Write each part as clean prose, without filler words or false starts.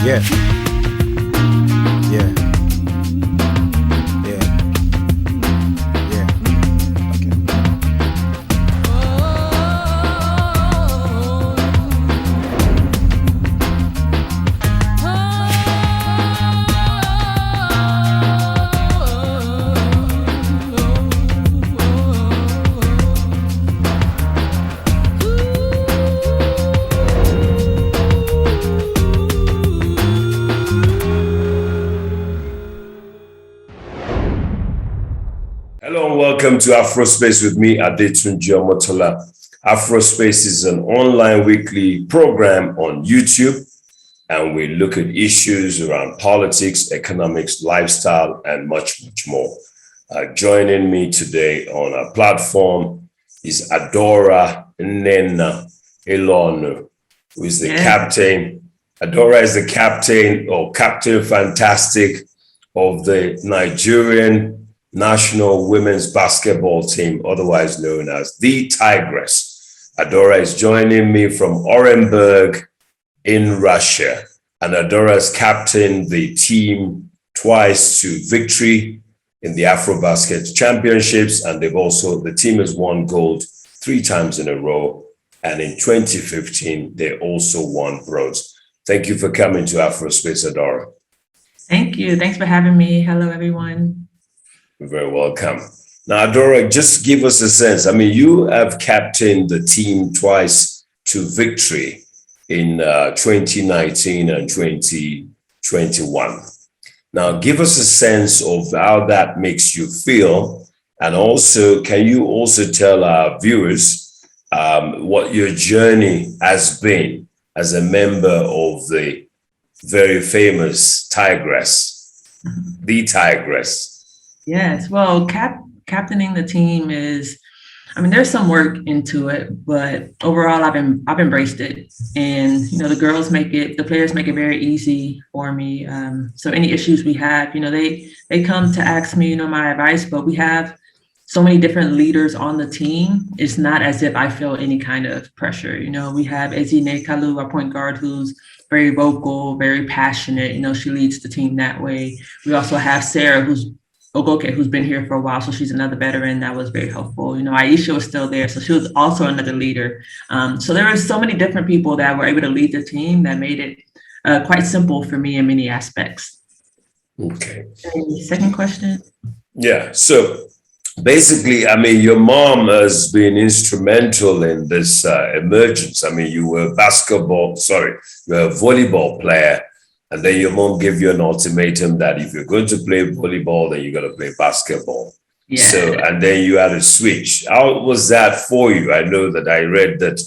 Yeah, yeah, yeah, yeah. Okay. Hello and welcome to Afrospace with me, Adetunji Omotola. Afrospace is an online weekly program on YouTube, and we look at issues around politics, economics, lifestyle, and much, much more. Joining me today on our platform is Adaora Nena Elonu, who is the captain. Adaora is the captain or Captain Fantastic of the Nigerian national women's basketball team, otherwise known as the Tigress. Adaora is joining me from Orenburg in Russia, and Adaora has captained the team twice to victory in the Afrobasket championships, and the team has won gold 3 times in a row, and in 2015 they also won bronze. Thank you for coming to Afrospace, Adaora. Thank you. Thanks for having me. Hello, everyone. You're very welcome. Now, Adaora, just give us a sense. I mean, you have captained the team twice to victory in 2019 and 2021. Now, give us a sense of how that makes you feel. And also, can you also tell our viewers what your journey has been as a member of the very famous Tigress, the Tigress? Yes. Well, captaining the team is, I mean, there's some work into it, but overall, I've embraced it. And, the girls the players make it very easy for me. So any issues we have, they come to ask me, my advice, but we have so many different leaders on the team. It's not as if I feel any kind of pressure. We have Ezine Kalu, our point guard, who's very vocal, very passionate. She leads the team that way. We also have Sarah, who's been here for a while, so she's another veteran that was very helpful. Aisha was still there, so she was also another leader. So there were so many different people that were able to lead the team that made it quite simple for me in many aspects. Okay. Second question? Yeah, so basically, I mean, your mom has been instrumental in this emergence. I mean, you were a volleyball player. And then your mom gave you an ultimatum that if you're going to play volleyball, then you got to play basketball. Yeah. So, and then you had to switch. How was that for you? I know that I read that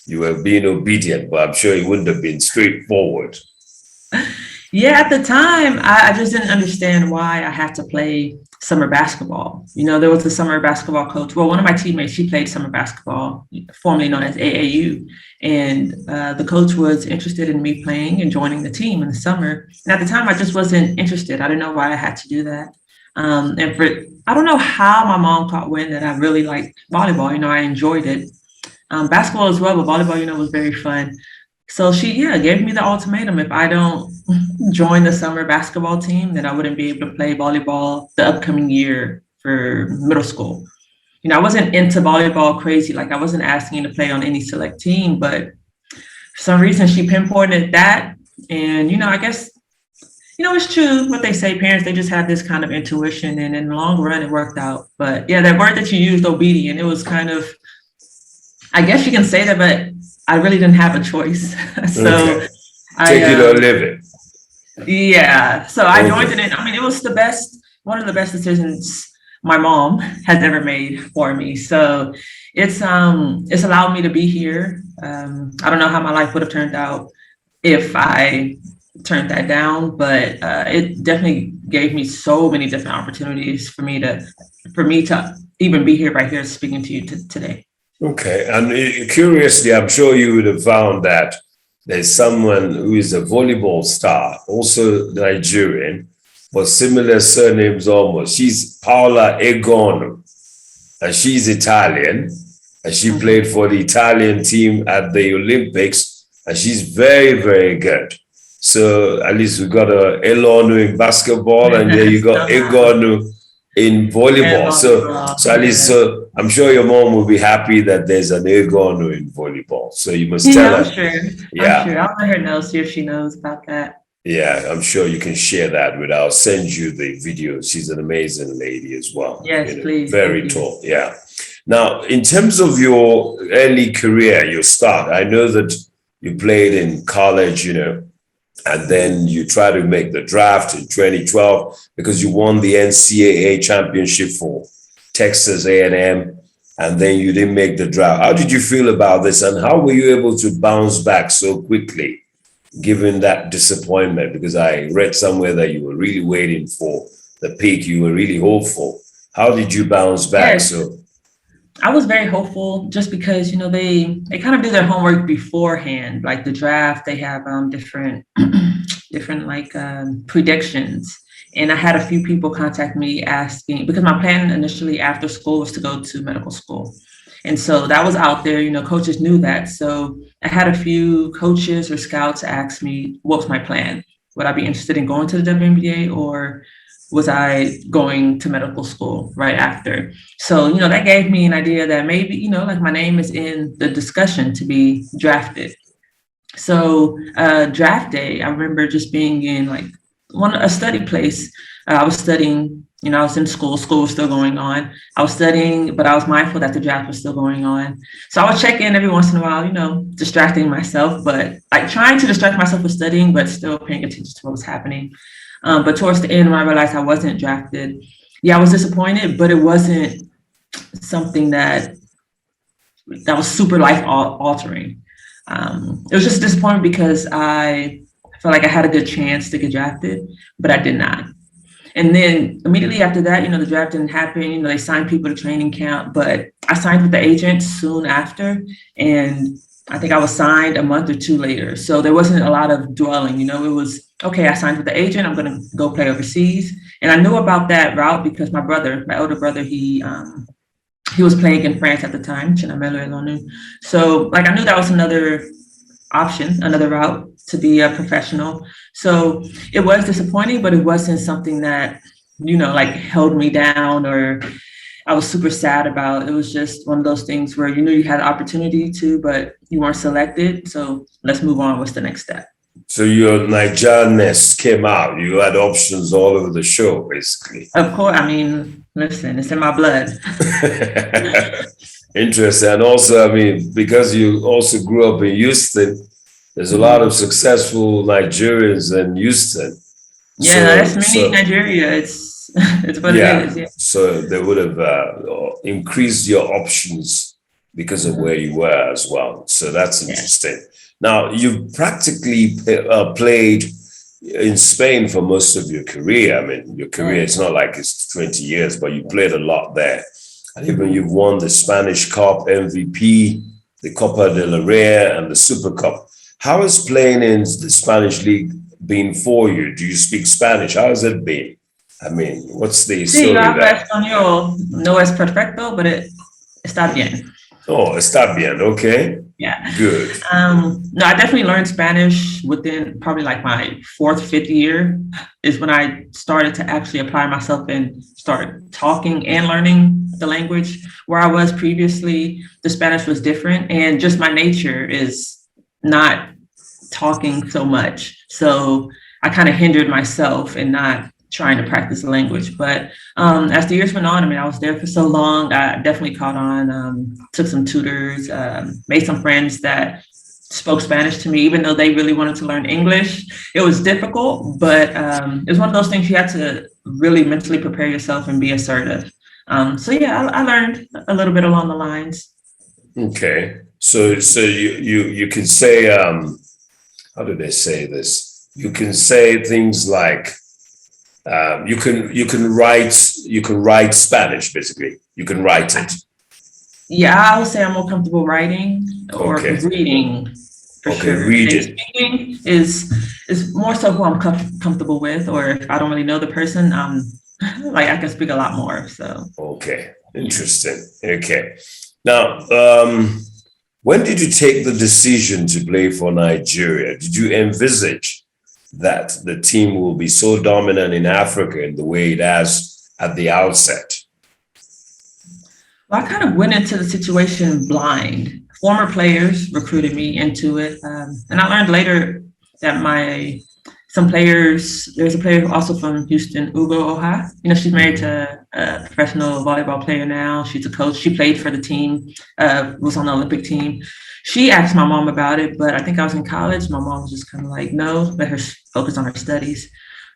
you were being obedient, but I'm sure it wouldn't have been straightforward. Yeah, at the time, I just didn't understand why I had to play summer basketball. There was a summer basketball coach. Well, one of my teammates, she played summer basketball, formerly known as AAU. And the coach was interested in me playing and joining the team in the summer. And at the time, I just wasn't interested. I didn't know why I had to do that. I don't know how my mom caught wind that I really liked volleyball. I enjoyed it. Basketball as well, but volleyball, was very fun. So she, gave me the ultimatum. If I don't join the summer basketball team, then I wouldn't be able to play volleyball the upcoming year for middle school. I wasn't into volleyball crazy. Like, I wasn't asking to play on any select team, but for some reason she pinpointed that. And, I guess, it's true what they say, parents, they just have this kind of intuition, and in the long run it worked out. But yeah, that word that you used, obedient, it was kind of, I guess you can say that, but I really didn't have a choice. So okay. Take it or live it. Yeah. So I joined it. I mean, it was one of the best decisions my mom has ever made for me. So it's allowed me to be here. I don't know how my life would have turned out if I turned that down, but it definitely gave me so many different opportunities for me to even be here right here speaking to you today. Okay. And curiously, I'm sure you would have found that there's someone who is a volleyball star, also Nigerian, but similar surnames almost. She's Paola Egon, and she's Italian, and she played for the Italian team at the Olympics, and she's very, very good. So at least we got a Elonu in basketball, and then you got Egonu in volleyball. So at least, so I'm sure your mom will be happy that there's an Egonu in volleyball. So you must tell I'm her. sure. Yeah. I'm sure. I'll let her know, see if she knows about that. Yeah, I'm sure you can share that with her. I'll send you the video. She's an amazing lady as well. Yes, please. Very tall. Yeah. Now, in terms of your early career, your start, I know that you played in college, and then you try to make the draft in 2012 because you won the NCAA championship for Texas A&M, and then you didn't make the draft. How did you feel about this, and how were you able to bounce back so quickly given that disappointment? Because I read somewhere that you were really waiting for the peak, you were really hopeful. How did you bounce back? Yes. So I was very hopeful just because, they kind of do their homework beforehand, like the draft, they have different predictions. And I had a few people contact me asking, because my plan initially after school was to go to medical school. And so that was out there, coaches knew that. So I had a few coaches or scouts ask me, what was my plan? Would I be interested in going to the WNBA, or was I going to medical school right after? So, that gave me an idea that maybe, like my name is in the discussion to be drafted. So draft day, I remember just being in a study place. I was studying, I was in school was still going on. I was studying, but I was mindful that the draft was still going on. So I would check in every once in a while, distracting myself, but trying to distract myself with studying, but still paying attention to what was happening. But towards the end, when I realized I wasn't drafted, I was disappointed, but it wasn't something that was super life altering. It was just disappointing because I felt like I had a good chance to get drafted, but I did not. And then immediately after that, the draft didn't happen. They signed people to training camp, but I signed with the agent soon after. And I think I was signed a month or two later. So there wasn't a lot of dwelling, it was, okay, I signed with the agent, I'm going to go play overseas. And I knew about that route because my older brother, he was playing in France at the time, Elonu. So I knew that was another option, another route to be a professional. So it was disappointing, but it wasn't something that, held me down or I was super sad about. It was just one of those things where you knew you had the opportunity to, but you weren't selected. So let's move on. What's the next step? So your Nigerianness came out. You had options all over the show, basically. Of course. Listen, it's in my blood. Interesting. And also, because you also grew up in Houston, there's a lot of successful Nigerians in Houston. Yeah, that's mini Nigeria. It's what it is. Yeah. So they would have increased your options because of where you were as well. So that's interesting. Yeah. Now, you've practically played in Spain for most of your career. Your career, it's not like it's 20 years, but you played a lot there. And even you've won the Spanish Cup MVP, the Copa del Rey, and the Super Cup. How has playing in the Spanish League been for you? Do you speak Spanish? How has it been? What's the story yo hablo there? español. No es perfecto, but está bien. Oh, está bien. Okay. Yeah. Good. No, I definitely learned Spanish within probably my fourth, fifth year is when I started to actually apply myself and start talking and learning the language. Where I was previously, the Spanish was different, and just my nature is not talking so much. So I kind of hindered myself in not trying to practice the language. But as the years went on, I was there for so long, I definitely caught on, took some tutors, made some friends that spoke Spanish to me, even though they really wanted to learn English. It was difficult, but it was one of those things you had to really mentally prepare yourself and be assertive. So yeah, I learned a little bit along the lines. Okay. So you can say, how do they say this? You can say things like, you can write Spanish, basically. You can write it. Yeah, I would say I'm more comfortable writing or reading. For sure. Reading. Speaking is more so who I'm comfortable with, or if I don't really know the person, I can speak a lot more. So. Okay, interesting. Okay, now, when did you take the decision to play for Nigeria? Did you envisage that the team will be so dominant in Africa in the way it has at the outset? Well, I kind of went into the situation blind. Former players recruited me into it. And I learned later that there's a player also from Houston, Ugo Oha. She's married to a professional volleyball player now. She's a coach. She played for the team, was on the Olympic team. She asked my mom about it, but I think I was in college. My mom was just kind of like, no, let her focus on her studies.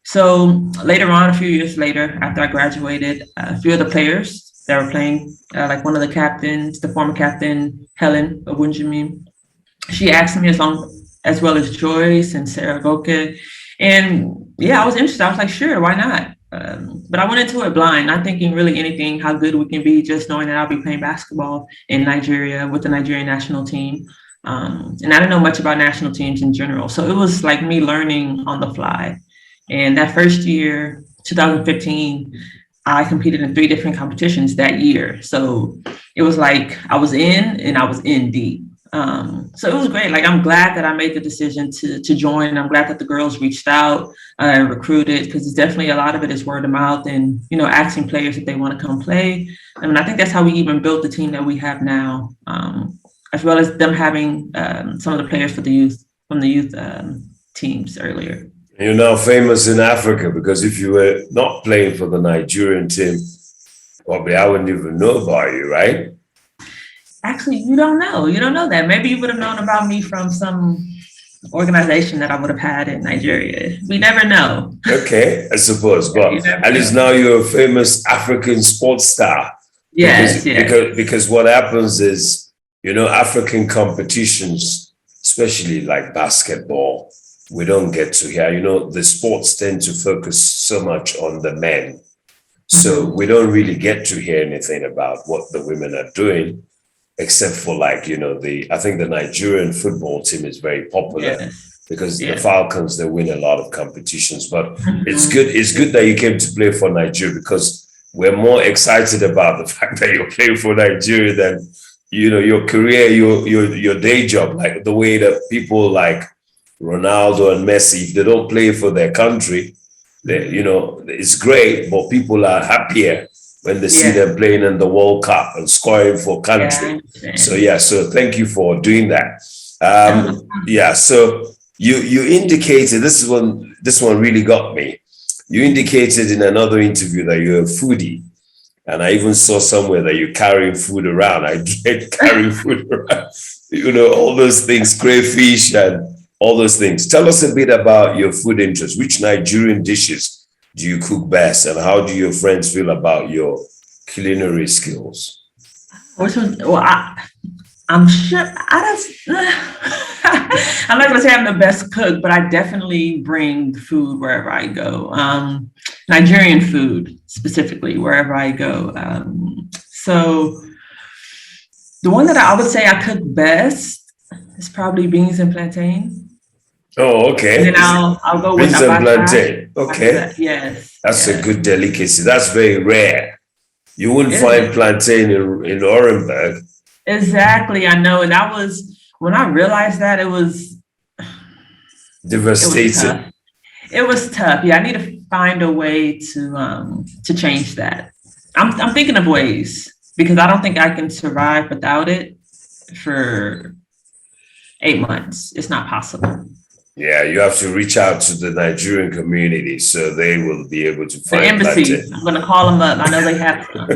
So later on, a few years later, after I graduated, a few of the players that were playing, like one of the captains, the former captain, Helen Owunjimi, she asked me as well as Joyce and Sarah Goke. And yeah, I was interested. I was like, sure, why not? But I went into it blind, not thinking really anything, how good we can be, just knowing that I'll be playing basketball in Nigeria with the Nigerian national team. And I didn't know much about national teams in general. So it was like me learning on the fly. And that first year, 2015, I competed in 3 different competitions that year. So it was like I was in and I was in deep. So it was great. Like, I'm glad that I made the decision to join. I'm glad that the girls reached out and recruited, because it's definitely a lot of it is word of mouth and, asking players if they want to come play. I mean, I think that's how we even built the team that we have now, as well as them having some of the players from the youth teams earlier. You're now famous in Africa, because if you were not playing for the Nigerian team, probably I wouldn't even know about you, right? Actually, you don't know. You don't know that. Maybe you would have known about me from some organization that I would have had in Nigeria. We never know. Okay, I suppose. But at least now you're a famous African sports star. Yes, because what happens is, African competitions, especially like basketball, we don't get to hear. The sports tend to focus so much on the men. So we don't really get to hear anything about what the women are doing, except for I think the Nigerian football team is very popular because the Falcons, they win a lot of competitions. But it's good that you came to play for Nigeria, because we're more excited about the fact that you're playing for Nigeria than, your career, your day job, like the way that people like Ronaldo and Messi, if they don't play for their country, it's great, but people are happier when they see them playing in the World Cup and scoring for country. So thank you for doing that. So you indicated, this one really got me. You indicated in another interview that you're a foodie. And I even saw somewhere that you're carrying food around. I dread carrying food around, all those things, crayfish and all those things. Tell us a bit about your food interests. Which Nigerian dishes do you cook best, and how do your friends feel about your culinary skills? I'm sure I'm not gonna say I'm the best cook, but I definitely bring food wherever I go. Nigerian food specifically, wherever I go. So the one that I would say I cook best is probably beans and plantain. Oh, okay. And then I'll go with beans and plantain. Okay. Yes. That's a good delicacy. That's very rare. You wouldn't find plantain in Orenburg. Exactly, I know. And that was, when I realized that, it was devastating. It was tough. Yeah, I need to find a way to change that. I'm thinking of ways, because I don't think I can survive without it for 8 months. It's not possible. Yeah, you have to reach out to the Nigerian community so they will be able to find the embassy. plantain. I'm going to call them up. I know they have some.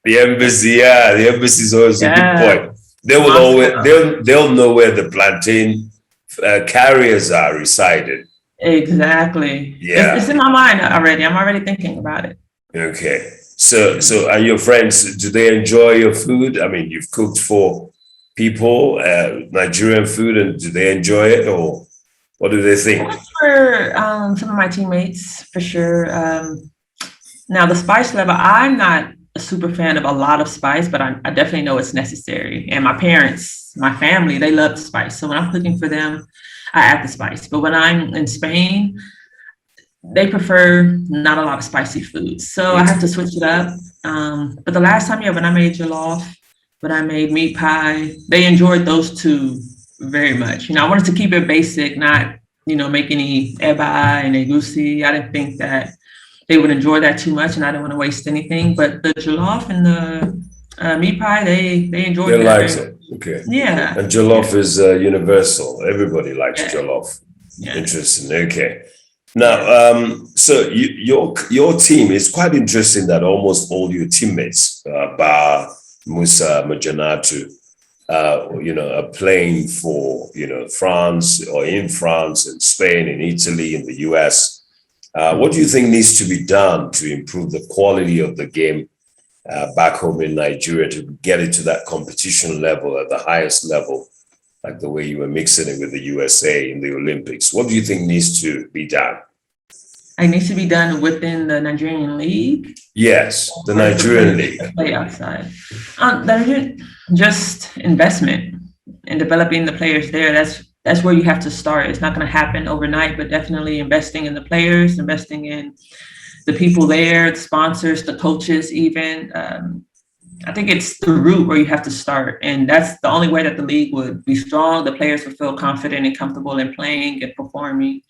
The embassy, the embassy is always a good point. They will always they'll know where the plantain carriers are resided. Exactly. Yeah, it's in my mind already. I'm already thinking about it. Okay. So and your friends, do they enjoy your food? I mean, you've cooked for people, Nigerian food, and do they enjoy it, or what do they think? For some of my teammates, for sure. Now the spice level, I'm not a super fan of a lot of spice, but I definitely know it's necessary. And my parents, my family, they love the spice. So when I'm cooking for them, I add the spice. But when I'm in Spain, they prefer not a lot of spicy foods. So I have to switch it up. But the last time, when I made jollof, when I made meat pie, they enjoyed those two very much. I wanted to keep it basic, not make any eba and egusi. I didn't think that they would enjoy that too much, and I didn't want to waste anything. But the jollof and the meat pie, they enjoyed They that. liked it. Okay. Yeah. And jollof is universal. Everybody likes Yeah. jollof. Yeah. Interesting. Okay. Now, so your team is quite interesting that almost all your teammates, bar Musa Majanatu, are playing for France or in France and Spain and Italy and the US. What do you think needs to be done to improve the quality of the game back home in Nigeria to get it to that competition level at the highest level, like the way you were mixing it with the USA in the Olympics? What do you think needs to be done? It needs to be done within the Nigerian league. Yes, the Nigerian league. Play outside. Just investment in developing the players there. That's where you have to start. It's not going to happen overnight, but definitely investing in the players, investing in the people there, the sponsors, the coaches, even. I think it's the root where you have to start. And that's the only way that the league would be strong. The players would feel confident and comfortable in playing and performing.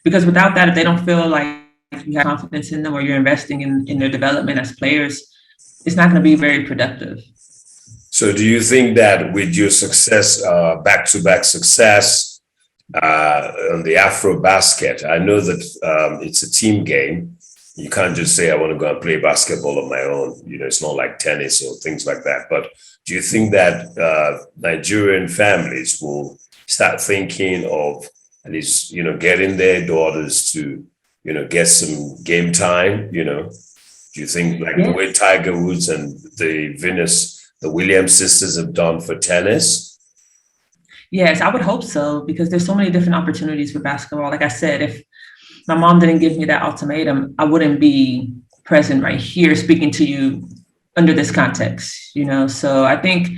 Because without that, if they don't feel like you have confidence in them or you're investing in their development as players, it's not going to be very productive. So do you think that with your success, back-to-back success on the Afrobasket, I know that it's a team game. You can't just say, I want to go and play basketball on my own. It's not like tennis or things like that. But do you think that Nigerian families will start thinking of at least, getting their daughters to, get some game time, Do you think like the way Tiger Woods and the Williams sisters have done for tennis? Yes, I would hope so, because there's so many different opportunities for basketball. Like I said, if my mom didn't give me that ultimatum, I wouldn't be present right here speaking to you under this context, So I think,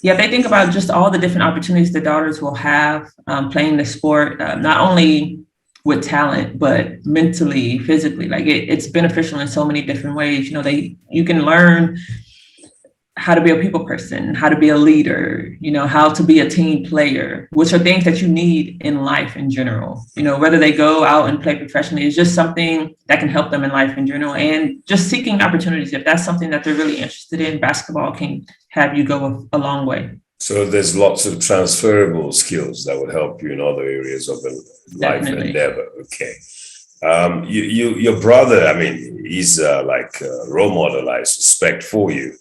if they think about just all the different opportunities the daughters will have playing the sport, not only with talent, but mentally, physically, like it's beneficial in so many different ways. You can learn how to be a people person, how to be a leader, how to be a team player, which are things that you need in life in general. Whether they go out and play professionally is just something that can help them in life in general. And just seeking opportunities, if that's something that they're really interested in, basketball can have you go a long way. So there's lots of transferable skills that would help you in other areas of life endeavor. Okay. Your brother, he's like a role model, I suspect, for you.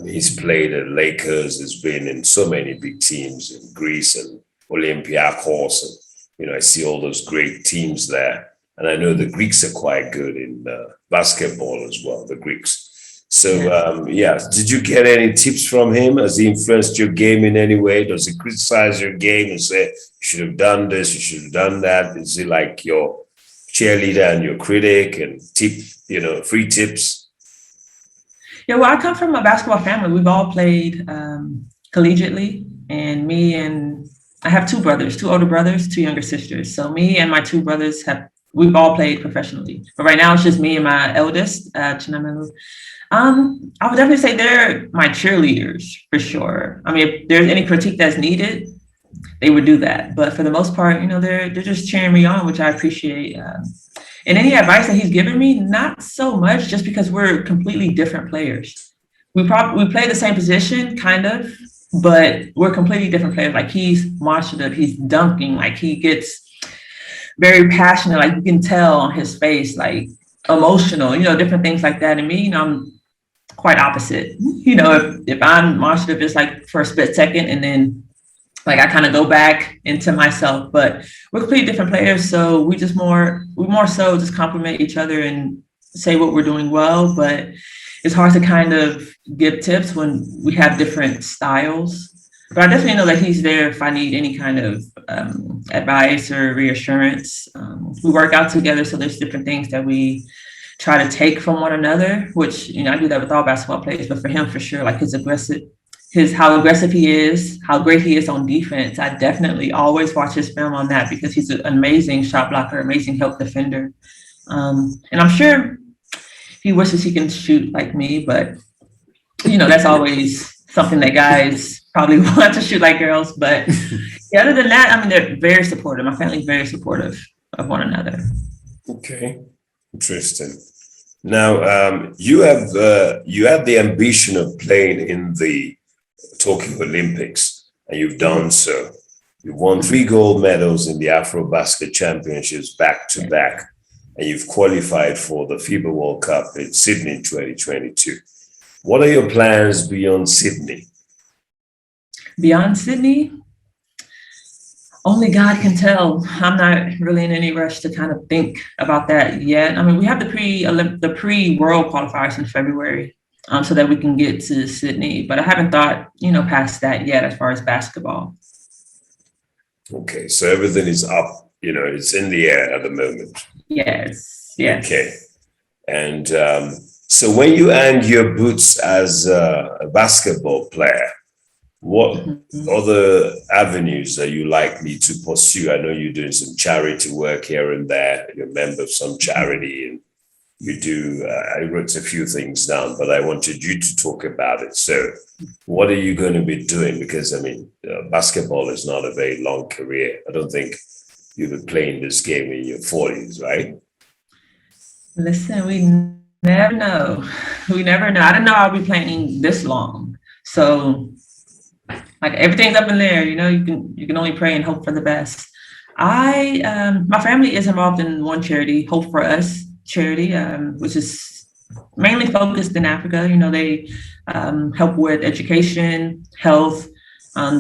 He's played at Lakers, has been in so many big teams in Greece and Olympiacos. And, I see all those great teams there. And I know the Greeks are quite good in basketball as well, the Greeks. So, did you get any tips from him? Has he influenced your game in any way? Does he criticize your game and say, you should have done this, you should have done that? Is he like your cheerleader and your critic and free tips? Yeah, well, I come from a basketball family. We've all played collegiately, and I have two brothers, two older brothers, two younger sisters. So me and my two brothers we've all played professionally. But right now it's just me and my eldest, Chinamelu. I would definitely say they're my cheerleaders for sure. If there's any critique that's needed, they would do that. But for the most part, they're just cheering me on, which I appreciate. And any advice that he's given me, not so much, just because we're completely different players. We play the same position, kind of, but we're completely different players. Like he's demonstrative, he's dunking, like he gets very passionate, like you can tell on his face, like emotional, different things like that. And me, I'm quite opposite. If I'm demonstrative, it's like for a split second, and then like I kind of go back into myself. But we're completely different players, so we more so just compliment each other and say what we're doing well. But it's hard to kind of give tips when we have different styles. But I definitely know that he's there if I need any kind of advice or reassurance. We work out together, so there's different things that we try to take from one another, which, I do that with all basketball players, but for him, for sure, like how aggressive he is, how great he is on defense. I definitely always watch his film on that, because he's an amazing shot blocker, amazing help defender. And I'm sure he wishes he can shoot like me, but, that's always something that guys probably want to shoot like girls. But yeah, other than that, I mean, they're very supportive. My family's very supportive of one another. Okay, interesting. Now, you have the ambition of playing in the Tokyo Olympics, and you've done so. You've won 3 gold medals in the Afrobasket championships back to back, and you've qualified for the FIBA World Cup in Sydney in 2022. What are your plans beyond Sydney? Beyond Sydney, only God can tell. I'm not really in any rush to kind of think about that yet. I mean, we have the pre-world qualifiers in February, so that we can get to Sydney, but I haven't thought, past that yet as far as basketball. Okay, so everything is up, it's in the air at the moment. Yes. Okay. And so when you hang your boots as a basketball player, what other avenues are you likely to pursue? I know you're doing some charity work here and there. You're a member of some charity, and you do, I wrote a few things down, but I wanted you to talk about it. So what are you going to be doing? Because, I mean, basketball is not a very long career. I don't think you'll be playing this game in your 40s, right? Listen, we never know. We never know. I don't know I'll be playing this long. So, like, everything's up in there. You can only pray and hope for the best. My family is involved in one charity, Hope for Us charity, which is mainly focused in Africa. They help with education, health,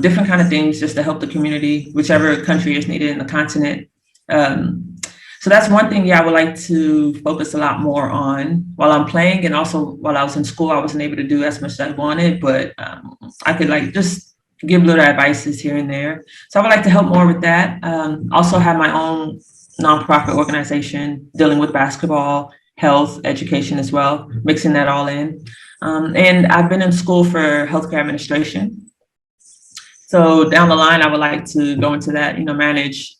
different kind of things just to help the community, whichever country is needed in the continent. So that's one thing, I would like to focus a lot more on while I'm playing, and also while I was in school, I wasn't able to do as much as I wanted, but I could just give little advices here and there. So I would like to help more with that. Also have my own nonprofit organization dealing with basketball, health, education as well, mixing that all in. And I've been in school for healthcare administration. So down the line, I would like to go into that, manage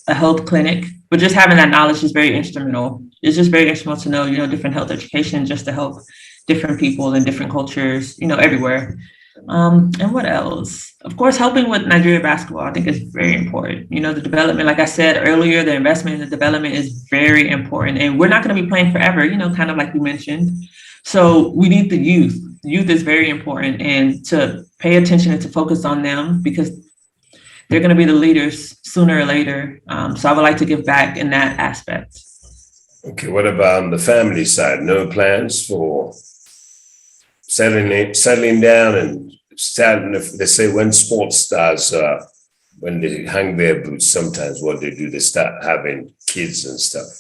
a health clinic, but just having that knowledge is very instrumental. It's just very instrumental to know, different health education just to help different people in different cultures, everywhere. And what else? Of course, helping with Nigeria basketball, I think is very important. The development, like I said earlier, the investment in the development is very important. And we're not going to be playing forever, kind of like you mentioned. So we need the youth. Youth is very important, and to pay attention and to focus on them, because they're going to be the leaders sooner or later. So I would like to give back in that aspect. Okay, what about on the family side? No plans for settling down and starting? If they say when sports stars, when they hang their boots, sometimes what they do, they start having kids and stuff.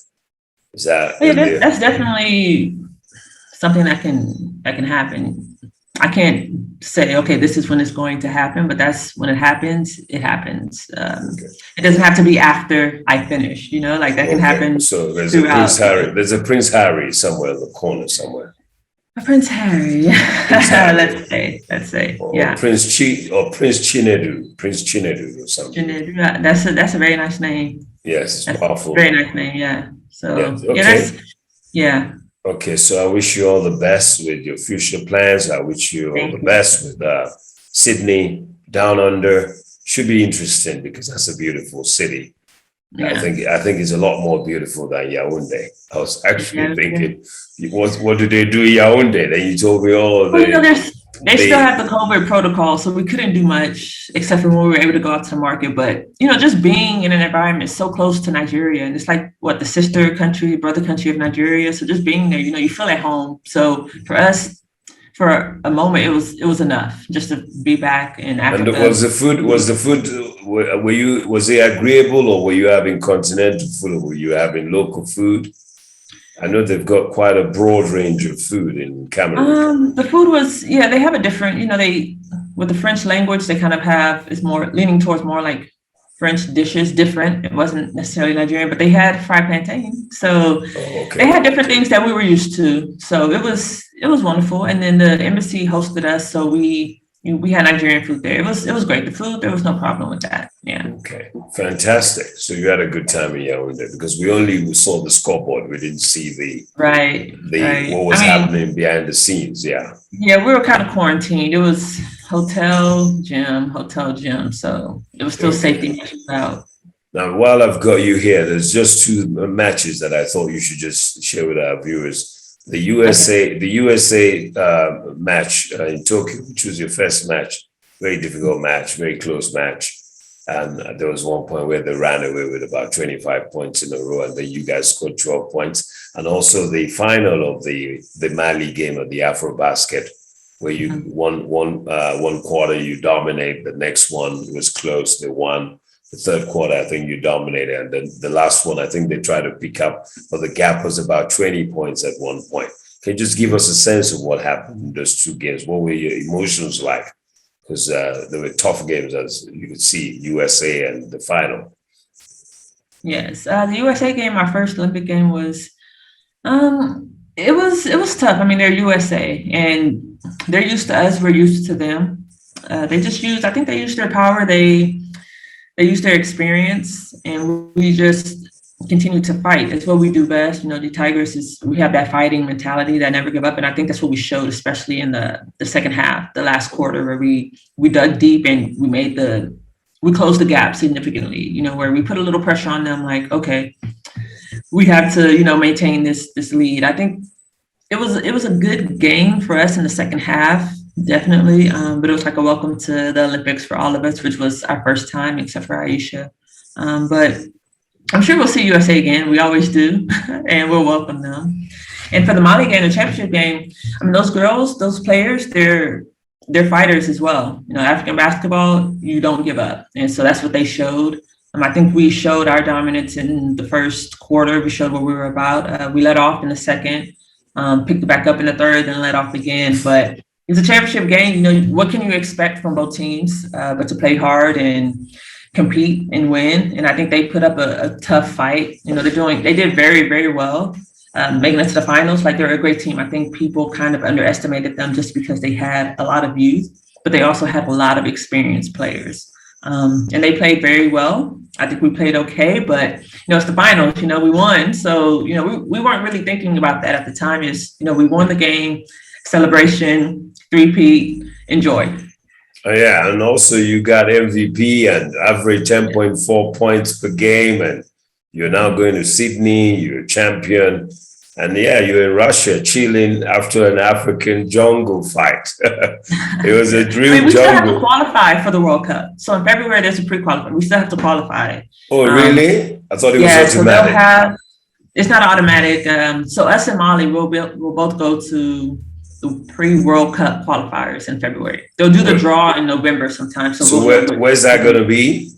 Is that? Yeah, that's definitely something that can happen. I can't say, okay, this is when it's going to happen, but that's when it happens, it happens. It doesn't have to be after I finish, that can happen. So there's a Prince Harry. There's a Prince Harry somewhere in the corner somewhere. Prince Harry. let's say, or yeah. Prince Chinedu or something. Chinedu, that's a very nice name. Yes, it's powerful. Very nice name, yeah. So okay. Yeah. Okay, so I wish you all the best with your future plans. I wish you all the best with Sydney, Down Under. Should be interesting because that's a beautiful city. Yeah. I think it's a lot more beautiful than Yaoundé. I was actually thinking, what do they do in Yaoundé? Then you told me, they still have the COVID protocol, so we couldn't do much except for when we were able to go out to the market. But just being in an environment so close to Nigeria, and it's like the sister country, brother country of Nigeria. So just being there, you feel at home. So for us, for a moment, it was enough just to be back in Africa. And was the food? Was it agreeable, or were you having continental food, or were you having local food? I know they've got quite a broad range of food in Cameroon. The food was, they have a different, with the French language, they kind of is more leaning towards more like French dishes, different. It wasn't necessarily Nigerian, but they had fried plantain. So they had different things that we were used to. So it was wonderful. And then the embassy hosted us. So we We had Nigerian food there. It was great. The food, there was no problem with that. Yeah. Okay, fantastic. So you had a good time in Yaoundé because we only saw the scoreboard. We didn't see Right. what was happening behind the scenes. Yeah. Yeah, we were kind of quarantined. It was hotel, gym. So it was still safety measures out. Now, while I've got you here, there's just two matches that I thought you should just share with our viewers. The USA match in Tokyo, which was your first match, very difficult match, very close match. And there was one point where they ran away with about 25 points in a row, and then you guys scored 12 points. And also the final of the Mali game of the Afrobasket, where you one quarter you dominate, the next one was close, they won. The third quarter, I think you dominated. And then the last one, I think they tried to pick up, but the gap was about 20 points at one point. Can you just give us a sense of what happened in those two games? What were your emotions like? Because they were tough games, as you could see, USA and the final. Yes, the USA game, our first Olympic game was, it was tough. I mean, they're USA and they're used to us. We're used to them. I think they used their power. They use their experience, and we just continue to fight. It's what we do best. The Tigers we have that fighting mentality that never give up. And I think that's what we showed, especially in the second half, the last quarter, where we dug deep and we closed the gap significantly, where we put a little pressure on them, like, okay, we have to, maintain this lead. I think it was a good game for us in the second half. Definitely. But it was like a welcome to the Olympics for all of us, which was our first time, except for Aisha. But I'm sure we'll see USA again. We always do. And we'll welcome them. And for the Mali game, the championship game, I mean, those girls, those players, they're fighters as well. African basketball, you don't give up. And so that's what they showed. I think we showed our dominance in the first quarter. We showed what we were about. We let off in the second, picked it back up in the third, and let off again. But it's a championship game. What can you expect from both teams but to play hard and compete and win? And I think they put up a tough fight. They did very, very well, making it to the finals. Like, they're a great team. I think people kind of underestimated them just because they had a lot of youth, but they also have a lot of experienced players. And they played very well. I think we played okay, but it's the finals. We won. So, we weren't really thinking about that at the time. We won the game, celebration, three-peat, enjoy. Oh, yeah, and also you got MVP and average 10.4 points per game, and you're now going to Sydney, you're a champion, and yeah, you're in Russia chilling after an African jungle fight. It was a dream we jungle. still have to qualify for the World Cup. So in February, there's a pre-qualifier. We still have to qualify. Oh, really? I thought it was automatic. It's not automatic. So us and Mali, we'll both go to the pre-World Cup qualifiers in February. They'll do the draw in November sometime. So where's that going to be?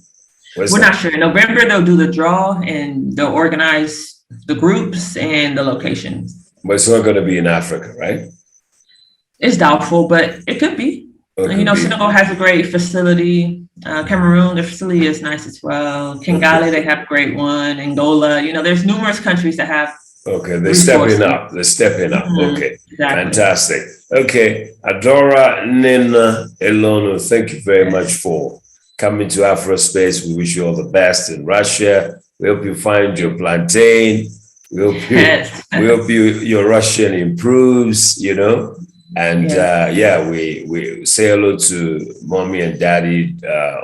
We're not sure. In November, they'll do the draw and they'll organize the groups and the locations. But it's not going to be in Africa, right? It's doubtful, but it could be. Senegal has a great facility. Cameroon, their facility is nice as well. Kigali, they have a great one. Angola, there's numerous countries that have. Okay, they're stepping up. Mm-hmm. Okay, exactly. Fantastic. Okay, Adaora, Nina, Elonu, thank you very much for coming to Afrospace. We wish you all the best in Russia. We hope you find your plantain. We hope your Russian improves, And we say hello to mommy and daddy,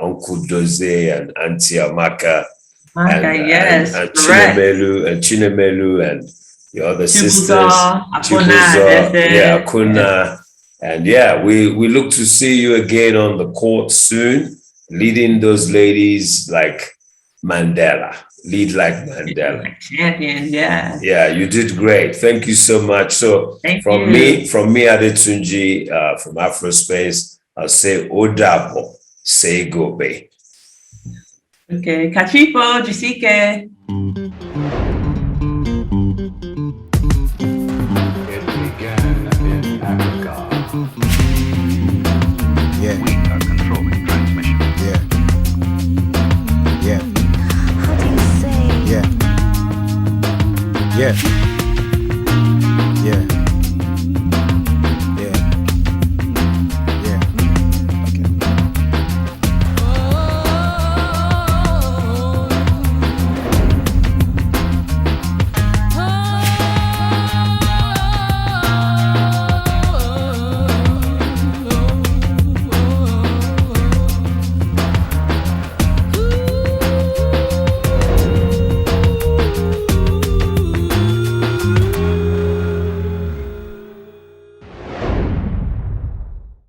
Uncle Doze and Auntie Amaka. And Chinemelu and your other sisters, Akuna. And we look to see you again on the court soon, leading those ladies like Mandela. Lead like Mandela. Like champions, yeah. Yeah, you did great. Thank you so much. So from me, Adetunji, from Afrospace, I'll say Odabo, say Gobe. Okay, Kachipo, Jisike. It began in Africa. Yeah. We are controlling transmission. Yeah. Yeah. How do you say? Yeah. Yeah.